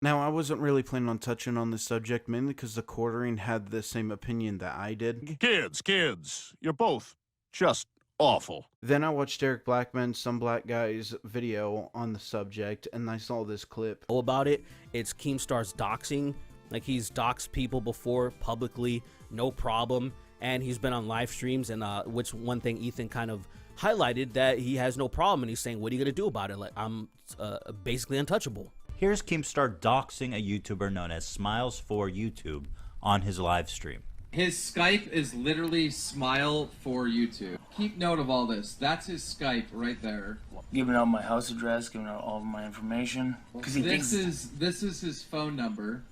Now, I wasn't really planning on touching on this subject mainly because the quartering had the same opinion that I did. Kids, you're both just awful. Then I watched Eric Blackman, some black guy's video on the subject, and I saw this clip. About it, it's Keemstar's doxing. Like, he's doxed people before publicly, no problem, and he's been on live streams, and which one thing Ethan kind of highlighted that he has no problem, and he's saying, what are you gonna do about it? Like, I'm basically untouchable. Here's Keemstar doxing a YouTuber known as Smiles for YouTube on his live stream. His Skype is literally Smile for YouTube. Keep note of all this. That's his Skype right there. Giving out my house address, giving out all of my information. Because This is his phone number.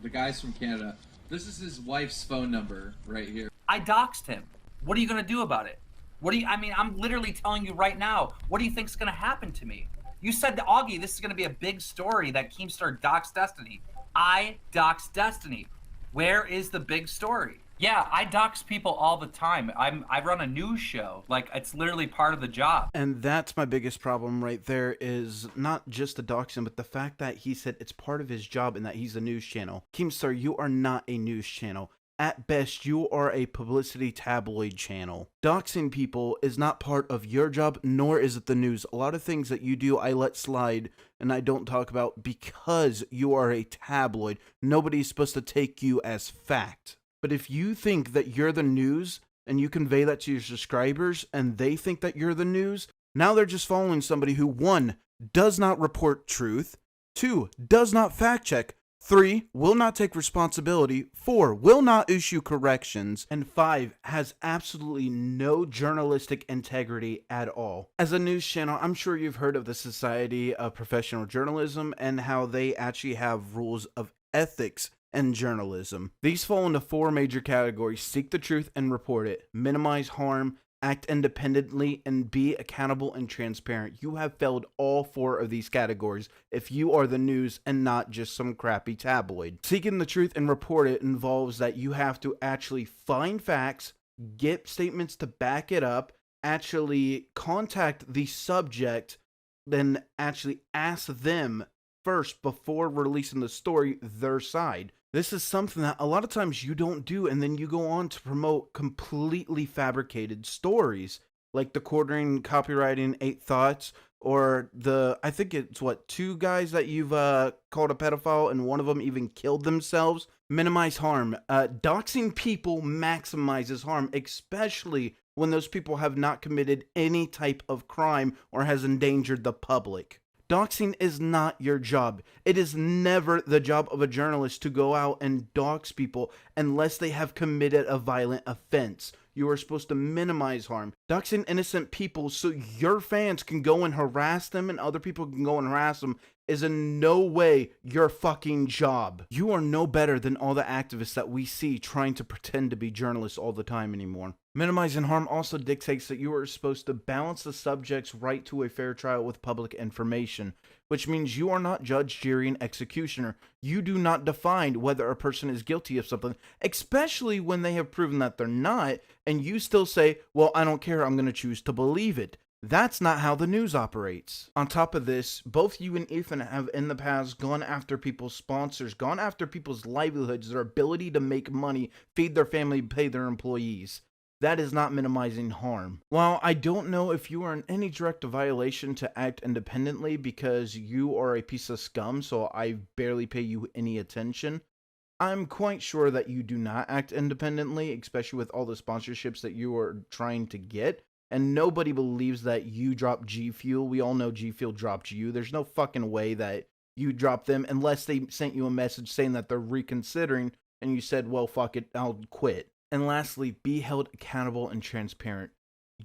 The guy's from Canada. This is his wife's phone number right here. I doxed him. What are you gonna do about it? I'm literally telling you right now, what do you think's gonna happen to me? You said to Augie, this is gonna be a big story that Keemstar doxed Destiny. I doxed Destiny. Where is the big story? Yeah, I dox people all the time. I run a news show. Like, it's literally part of the job. And that's my biggest problem right there, is not just the doxing, but the fact that he said it's part of his job and that he's a news channel. Keemstar, you are not a news channel. At best, you are a publicity tabloid channel. Doxing people is not part of your job, nor is it the news. A lot of things that you do, I let slide and I don't talk about because you are a tabloid. Nobody's supposed to take you as fact. But if you think that you're the news and you convey that to your subscribers and they think that you're the news, now they're just following somebody who, 1, does not report truth, 2, does not fact check, 3, will not take responsibility, 4, will not issue corrections, and 5, has absolutely no journalistic integrity at all. As a news channel, I'm sure you've heard of the Society of Professional Journalism and how they actually have rules of ethics and journalism. These fall into 4 major categories: seek the truth and report it, minimize harm, act independently, and be accountable and transparent. You have failed all 4 of these categories if you are the news and not just some crappy tabloid. Seeking the truth and report it involves that you have to actually find facts, get statements to back it up, actually contact the subject, then actually ask them first before releasing the story their side. This is something that a lot of times you don't do, and then you go on to promote completely fabricated stories, like the quartering, copywriting, 8 Thoughts, or I think it's 2 guys that you've called a pedophile, and one of them even killed themselves. Minimize harm. Doxing people maximizes harm, especially when those people have not committed any type of crime or has endangered the public. Doxing is not your job. It is never the job of a journalist to go out and dox people unless they have committed a violent offense. You are supposed to minimize harm. Doxing innocent people so your fans can go and harass them and other people can go and harass them is in no way your fucking job. You are no better than all the activists that we see trying to pretend to be journalists all the time anymore. Minimizing harm also dictates that you are supposed to balance the subject's right to a fair trial with public information, which means you are not judge, jury, and executioner. You do not define whether a person is guilty of something, especially when they have proven that they're not, and you still say, well, I don't care, I'm going to choose to believe it. That's not how the news operates. On top of this, both you and Ethan have in the past gone after people's sponsors, gone after people's livelihoods, their ability to make money, feed their family, pay their employees. That is not minimizing harm. While I don't know if you are in any direct violation to act independently because you are a piece of scum, so I barely pay you any attention, I'm quite sure that you do not act independently, especially with all the sponsorships that you are trying to get. And nobody believes that you dropped G Fuel. We all know G Fuel dropped you. There's no fucking way that you dropped them unless they sent you a message saying that they're reconsidering and you said, well, fuck it, I'll quit. And lastly, be held accountable and transparent.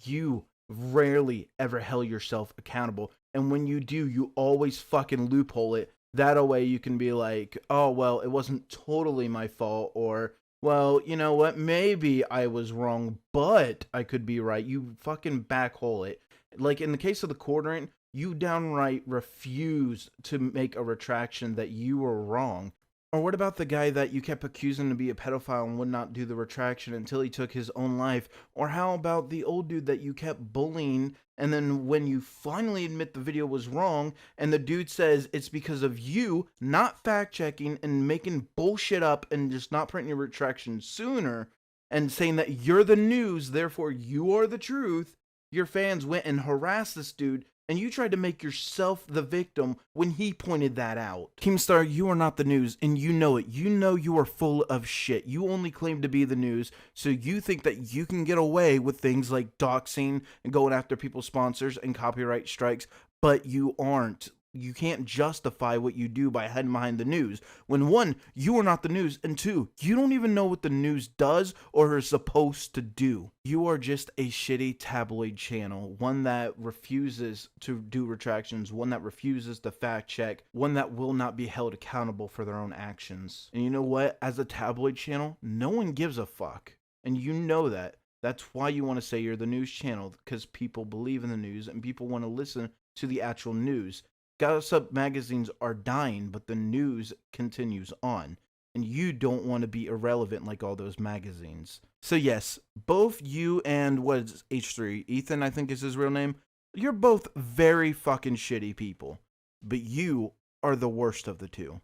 You rarely ever held yourself accountable. And when you do, you always fucking loophole it. That way you can be like, oh, well, it wasn't totally my fault, or, well, you know what, maybe I was wrong, but I could be right. You fucking backhole it. Like in the case of the quartering, you downright refuse to make a retraction that you were wrong. Or what about the guy that you kept accusing to be a pedophile and would not do the retraction until he took his own life? Or how about the old dude that you kept bullying, and then when you finally admit the video was wrong and the dude says it's because of you not fact checking and making bullshit up and just not printing your retraction sooner and saying that you're the news, therefore you are the truth, your fans went and harassed this dude, and you tried to make yourself the victim when he pointed that out. Keemstar, you are not the news, and you know it. You know you are full of shit. You only claim to be the news, so you think that you can get away with things like doxing and going after people's sponsors and copyright strikes, but you aren't. You can't justify what you do by hiding behind the news. When one, you are not the news, and two, you don't even know what the news does or is supposed to do. You are just a shitty tabloid channel, one that refuses to do retractions, one that refuses to fact check, one that will not be held accountable for their own actions. And you know what? As a tabloid channel, no one gives a fuck. And you know that. That's why you want to say you're the news channel, because people believe in the news and people want to listen to the actual news. Gossip magazines are dying, but the news continues on, and you don't want to be irrelevant like all those magazines. So yes, both you and what is H3, Ethan I think is his real name, you're both very fucking shitty people, but you are the worst of the two.